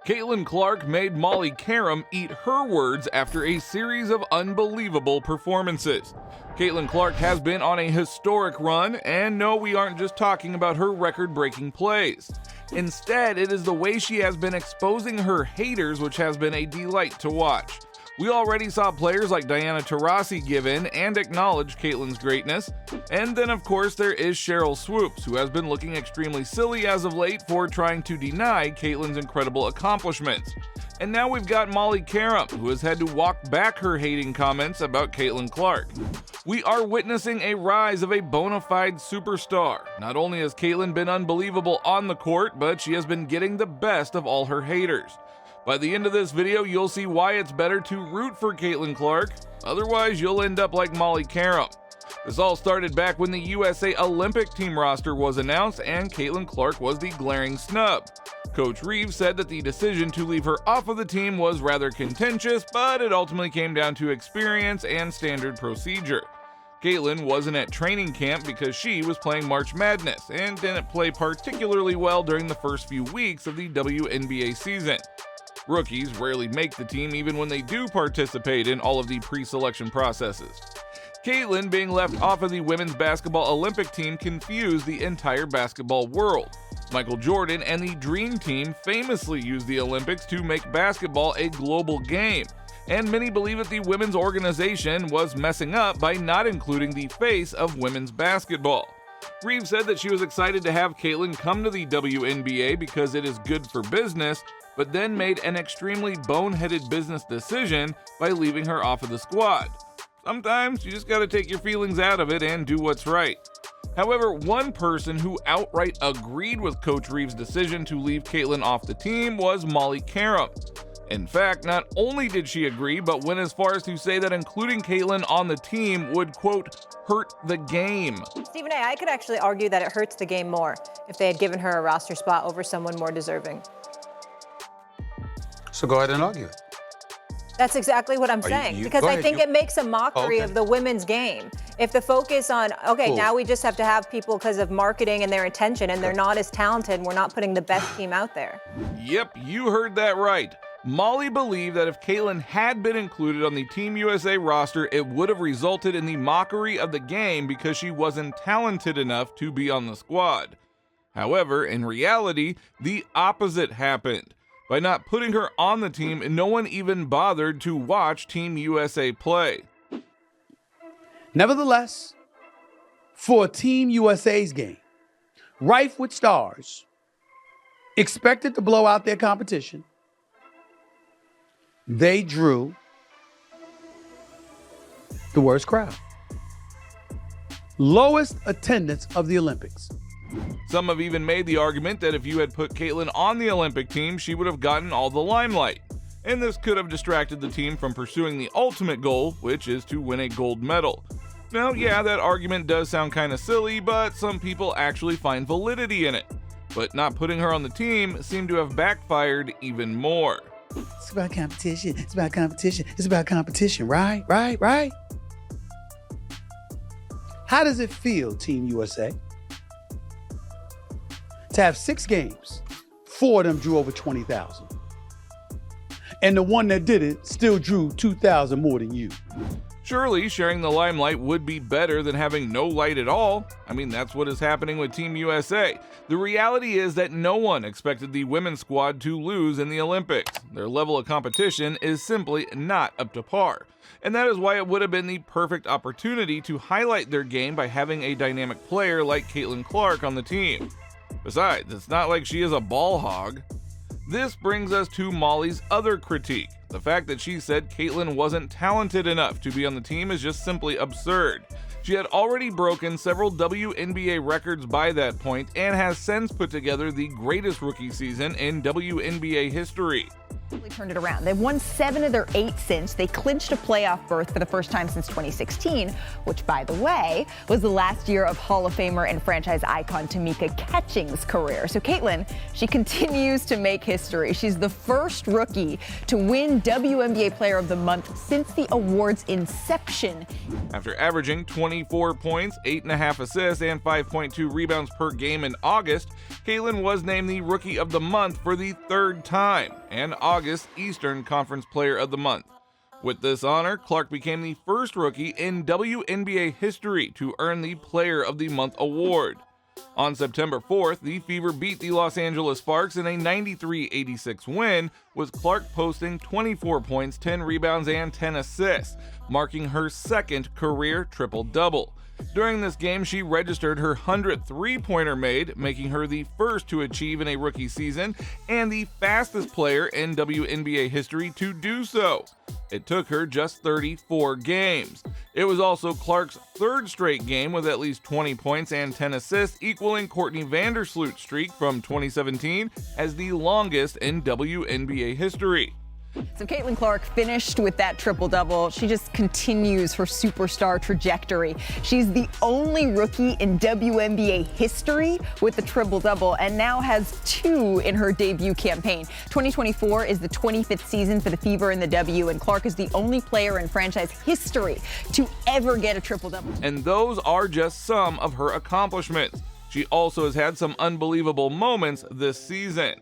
Caitlyn Clark made Molly Qerim eat her words after a series of unbelievable performances. Caitlyn Clark has been on a historic run, and no, we aren't just talking about her record-breaking plays. Instead, it is the way she has been exposing her haters which has been a delight to watch. We already saw players like Diana Taurasi give in and acknowledge Caitlyn's greatness. And then of course there is Sheryl Swoopes, who has been looking extremely silly as of late for trying to deny Caitlyn's incredible accomplishments. And now we've got Molly Qerim, who has had to walk back her hating comments about Caitlyn Clark. We are witnessing a rise of a bona fide superstar. Not only has Caitlyn been unbelievable on the court, but she has been getting the best of all her haters. By the end of this video, you'll see why it's better to root for Caitlyn Clark, otherwise you'll end up like Molly Qerim. This all started back when the USA Olympic team roster was announced and Caitlyn Clark was the glaring snub. Coach Reeves said that the decision to leave her off of the team was rather contentious, but it ultimately came down to experience and standard procedure. Caitlyn wasn't at training camp because she was playing March Madness and didn't play particularly well during the first few weeks of the WNBA season. Rookies rarely make the team even when they do participate in all of the pre-selection processes. Caitlyn being left off of the women's basketball Olympic team confused the entire basketball world. Michael Jordan and the Dream Team famously used the Olympics to make basketball a global game, and many believe that the women's organization was messing up by not including the face of women's basketball. Reeves said that she was excited to have Caitlyn come to the WNBA because it is good for business, but then made an extremely boneheaded business decision by leaving her off of the squad. Sometimes you just gotta take your feelings out of it and do what's right. However, one person who outright agreed with Coach Reeves' decision to leave Caitlyn off the team was Molly Qerim. In fact, not only did she agree, but went as far as to say that including Caitlyn on the team would, quote, hurt the game. Stephen A., I could actually argue that it hurts the game more if they had given her a roster spot over someone more deserving. So go ahead and argue it. That's exactly what I'm saying, because I think it makes a mockery of the women's game. If the focus on, now we just have to have people because of marketing and their attention, and they're not as talented, and we're not putting the best team out there. Yep, you heard that right. Molly believed that if Caitlyn had been included on the Team USA roster, it would have resulted in the mockery of the game because she wasn't talented enough to be on the squad. However, in reality, the opposite happened. By not putting her on the team, no one even bothered to watch Team USA play. Nevertheless, for Team USA's game, rife with stars, expected to blow out their competition, they drew the worst crowd. Lowest attendance of the Olympics. Some have even made the argument that if you had put Caitlyn on the Olympic team, she would have gotten all the limelight. And this could have distracted the team from pursuing the ultimate goal, which is to win a gold medal. Now, yeah, that argument does sound kind of silly, but some people actually find validity in it. But not putting her on the team seemed to have backfired even more. It's about competition. It's about competition. It's about competition, right? Right? How does it feel, Team USA, to have 6 games, 4 of them drew over 20,000? And the one that did it still drew 2,000 more than you. Surely sharing the limelight would be better than having no light at all. I mean, that's what is happening with Team USA. The reality is that no one expected the women's squad to lose in the Olympics. Their level of competition is simply not up to par. And that is why it would have been the perfect opportunity to highlight their game by having a dynamic player like Caitlyn Clark on the team. Besides, it's not like she is a ball hog. This brings us to Molly's other critique. The fact that she said Caitlyn wasn't talented enough to be on the team is just simply absurd. She had already broken several WNBA records by that point and has since put together the greatest rookie season in WNBA history. Turned it around. They've won 7 of their 8 since. They clinched a playoff berth for the first time since 2016, which, by the way, was the last year of Hall of Famer and franchise icon Tamika Catching's career. So Caitlyn, she continues to make history. She's the first rookie to win WNBA Player of the Month since the award's inception. After averaging 24 points, 8.5 assists, and 5.2 rebounds per game in August, Caitlyn was named the Rookie of the Month for the 3rd time. and August Eastern Conference Player of the Month. With this honor, Clark became the first rookie in WNBA history to earn the Player of the Month award. On September 4th, the Fever beat the Los Angeles Sparks in a 93-86 win, with Clark posting 24 points, 10 rebounds, and 10 assists, marking her second career triple-double. During this game, she registered her 100th three-pointer made, making her the first to achieve in a rookie season and the fastest player in WNBA history to do so. It took her just 34 games. It was also Clark's third straight game with at least 20 points and 10 assists, equaling Courtney Vandersloot's streak from 2017 as the longest in WNBA history. So Caitlyn Clark finished with that triple-double. She just continues her superstar trajectory. She's the only rookie in WNBA history with a triple-double and now has 2 in her debut campaign. 2024 is the 25th season for the Fever in the W, and Clark is the only player in franchise history to ever get a triple-double. And those are just some of her accomplishments. She also has had some unbelievable moments this season.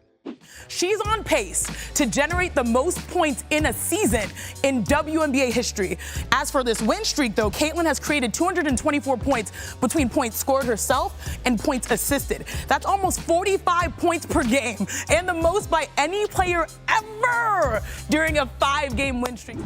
She's on pace to generate the most points in a season in WNBA history. As for this win streak, though, Caitlyn has created 224 points between points scored herself and points assisted. That's almost 45 points per game, and the most by any player ever during a 5-game win streak.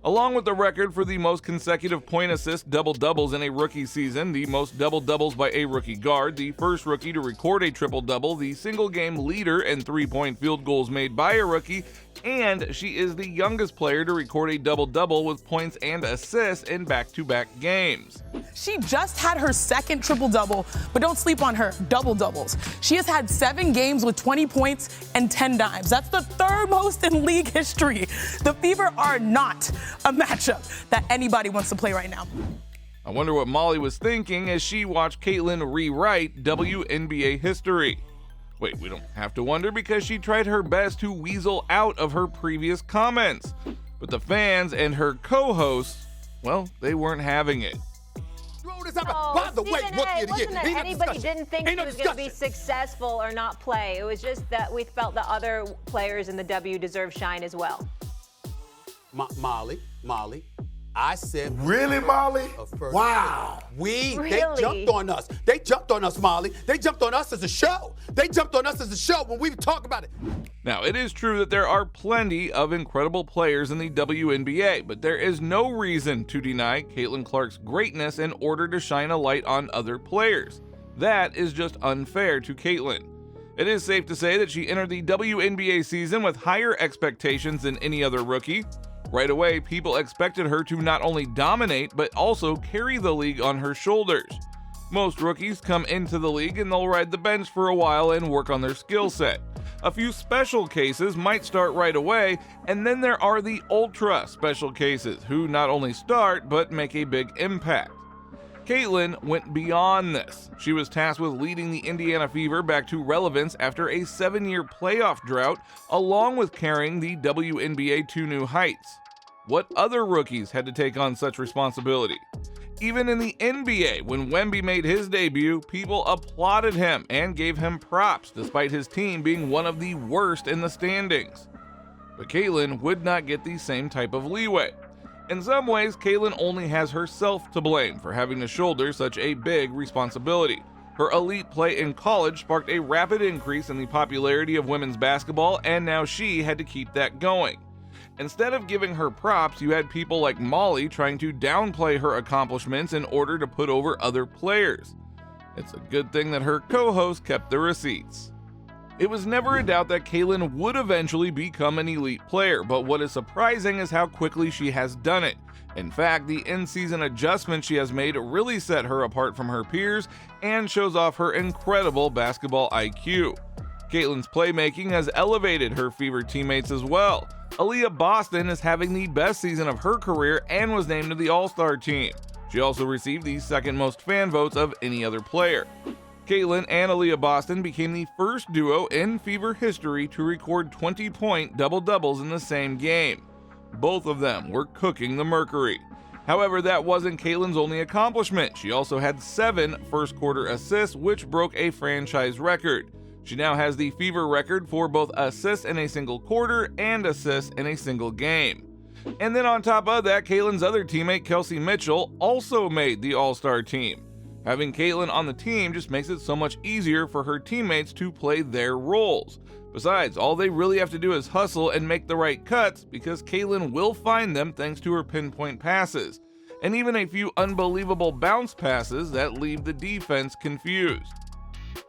Along with the record for the most consecutive point assist double-doubles in a rookie season, the most double-doubles by a rookie guard, the first rookie to record a triple-double, the single-game leader in three-point field goals made by a rookie, and she is the youngest player to record a double-double with points and assists in back-to-back games. She just had her second triple-double, but don't sleep on her double-doubles. She has had 7 games with 20 points and 10 dimes. That's the third most in league history. The Fever are not a matchup that anybody wants to play right now. I wonder what Molly was thinking as she watched Caitlyn rewrite WNBA history. Wait, we don't have to wonder because she tried her best to weasel out of her previous comments. But the fans and her co-hosts, well, they weren't having it. By the way, it wasn't that anybody didn't think she was going to be successful or not play. It was just that we felt the other players in the W deserve shine as well. Molly, I said... Really, Molly? Wow. They jumped on us. They jumped on us, Molly. They jumped on us as a show. They jumped on us as a show when we talk about it. Now, it is true that there are plenty of incredible players in the WNBA, but there is no reason to deny Caitlyn Clark's greatness in order to shine a light on other players. That is just unfair to Caitlyn. It is safe to say that she entered the WNBA season with higher expectations than any other rookie. Right away, people expected her to not only dominate, but also carry the league on her shoulders. Most rookies come into the league and they'll ride the bench for a while and work on their skill set. A few special cases might start right away, and then there are the ultra special cases who not only start, but make a big impact. Caitlyn went beyond this. She was tasked with leading the Indiana Fever back to relevance after a 7-year playoff drought, along with carrying the WNBA to new heights. What other rookies had to take on such responsibility? Even in the NBA, when Wemby made his debut, people applauded him and gave him props, despite his team being one of the worst in the standings. But Caitlyn would not get the same type of leeway. In some ways, Caitlyn only has herself to blame for having to shoulder such a big responsibility. Her elite play in college sparked a rapid increase in the popularity of women's basketball, and now she had to keep that going. Instead of giving her props, you had people like Molly trying to downplay her accomplishments in order to put over other players. It's a good thing that her co-host kept the receipts. It was never a doubt that Caitlyn would eventually become an elite player, but what is surprising is how quickly she has done it. In fact, the in-season adjustments she has made really set her apart from her peers and shows off her incredible basketball IQ. Caitlyn's playmaking has elevated her Fever teammates as well. Aaliyah Boston is having the best season of her career and was named to the All-Star team. She also received the second most fan votes of any other player. Caitlyn and Aaliyah Boston became the first duo in Fever history to record 20-point double-doubles in the same game. Both of them were cooking the Mercury. However, that wasn't Caitlyn's only accomplishment. She also had 7 first-quarter assists, which broke a franchise record. She now has the Fever record for both assists in a single quarter and assists in a single game. And then on top of that, Caitlyn's other teammate, Kelsey Mitchell, also made the All-Star team. Having Caitlyn on the team just makes it so much easier for her teammates to play their roles. Besides, all they really have to do is hustle and make the right cuts because Caitlyn will find them thanks to her pinpoint passes, and even a few unbelievable bounce passes that leave the defense confused.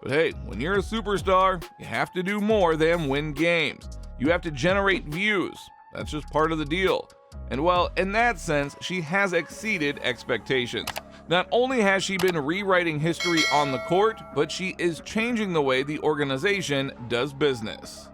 But hey, when you're a superstar, you have to do more than win games. You have to generate views. That's just part of the deal. And well, in that sense, she has exceeded expectations. Not only has she been rewriting history on the court, but she is changing the way the organization does business.